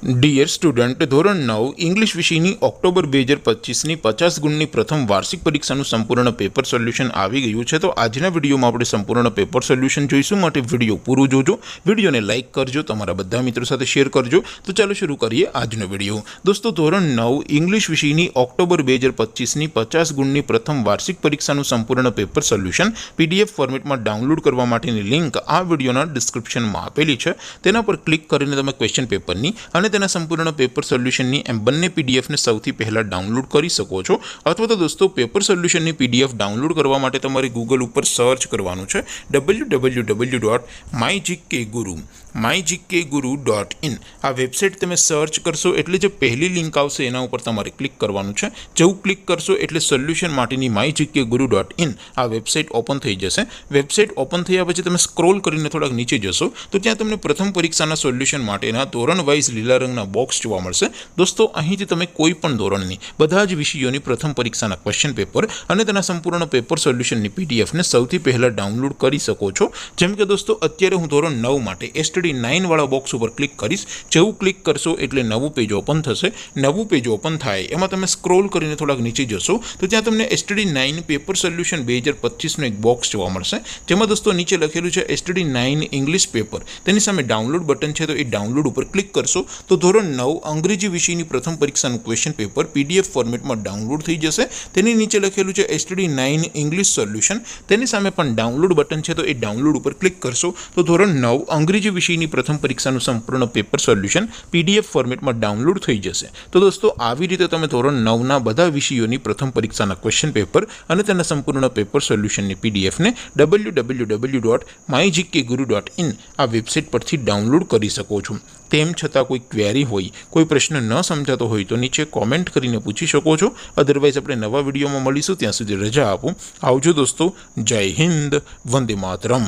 Dear student, ધોરણ 9 English વિષયની October 2025ની 50 ગુણની પ્રથમ વાર્ષિક પરીક્ષાનું સંપૂર્ણ પેપર સોલ્યુશન આવી ગયું છે। તો આજના વિડીયોમાં આપણે સંપૂર્ણ પેપર સોલ્યુશન જોઈશું, માટે વિડીયો પૂરું જોજો, વિડીયોને લાઇક કરજો, તમારા બધા મિત્રો સાથે શેર કરજો। તો ચાલો શરૂ કરીએ આજનો વિડીયો। દોસ્તો, ધોરણ 9 ઇંગ્લિશ વિષયની ઓક્ટોબર 2025ની 50 ગુણની પ્રથમ વાર્ષિક પરીક્ષાનું સંપૂર્ણ પેપર સોલ્યુશન પીડીએફ ફોર્મેટમાં ડાઉનલોડ કરવા માટેની લિંક આ વિડીયોના ડિસ્ક્રિપ્શનમાં આપેલી છે। તેના પર ક્લિક કરીને તમે ક્વેશ્ચન પેપરની અને તેના સંપૂર્ણ પેપર સોલ્યુશનની એમ બંને પીડીએફને સૌથી પહેલાં ડાઉનલોડ કરી શકો છો। અથવા તો દોસ્તો, પેપર સોલ્યુશનની પીડીએફ ડાઉનલોડ કરવા માટે તમારે ગૂગલ ઉપર સર્ચ કરવાનું છે www.mygkguru.in। આ વેબસાઇટ તમે સર્ચ કરશો એટલે જે પહેલી લિંક આવશે એના ઉપર તમારે ક્લિક કરવાનું છે। જેવું ક્લિક કરશો એટલે સોલ્યુશન માટેની mygkguru.in આ વેબસાઇટ ઓપન થઈ જશે। વેબસાઇટ ઓપન થયા પછી તમે સ્ક્રોલ કરીને થોડાક નીચે જશો તો ત્યાં તમને પ્રથમ પરીક્ષાના સોલ્યુશન માટેના ધોરણ વાઇઝ લીલા રંગના બોક્સ જોવા મળશે। દોસ્તો, અહીંથી તમે કોઈ પણ ધોરણની બધા જ વિષયોની પ્રથમ પરીક્ષાના ક્વેશ્ચન પેપર અને તેના સંપૂર્ણ પેપર સોલ્યુશનની પીડીએફને સૌથી પહેલાં ડાઉનલોડ કરી શકો છો। જેમ કે દોસ્તો, અત્યારે હું ધોરણ 9 માટે STD 9 વાળા બોક્સ ઉપર ક્લિક કરીશ। જેવું ક્લિક કરશો એટલે નવું પેજ ઓપન થશે। નવું પેજ ઓપન થાય એમાં તમે સ્ક્રોલ કરીને થોડાક નીચે જશો તો ત્યાં તમને STD 9 પેપર સોલ્યુશન 2025નું એક બોક્સ જોવા મળશે, જેમાં દોસ્તો નીચે લખેલું છે STD 9 ઇંગ્લિશ પેપર। તેની સામે ડાઉનલોડ બટન છે, તો એ ડાઉનલોડ ઉપર ક્લિક કરશો તો ધોરણ 9 અંગ્રેજી વિષયની પ્રથમ પરીક્ષાનું ક્વેશ્ચન પેપર પીડીએફ ફોર્મેટમાં ડાઉનલોડ થઈ જશે। તેની નીચે લખેલું છે STD 9 ઇંગ્લિશ સોલ્યુશન। તેની સામે પણ ડાઉનલોડ બટન છે, તો એ ડાઉનલોડ ઉપર ક્લિક કરશો તો ધોરણ 9 અંગ્રેજી વિષયની પ્રથમ પરીક્ષાનું સંપૂર્ણ પેપર સોલ્યુશન પીડીએફ ફોર્મેટમાં ડાઉનલોડ થઈ જશે। તો દોસ્તો, આવી રીતે તમે ધોરણ 9ના બધા વિષયોની પ્રથમ પરીક્ષાના ક્વેશ્ચન પેપર અને તેના સંપૂર્ણ પેપર સોલ્યુશનની પીડીએફને www.mygkguru.in આ વેબસાઇટ પરથી ડાઉનલોડ કરી શકો છો। તેમ છતાં કોઈ ક્વેરી હોય, કોઈ પ્રશ્ન ન સમજાતો હોય તો નીચે કોમેન્ટ કરીને પૂછી શકો છો। અધરવાઇઝ આપણે નવા વિડીયોમાં મળીશું, ત્યાં સુધી રજા આપો। આવજો દોસ્તો, જય હિન્દ, વંદે માતરમ।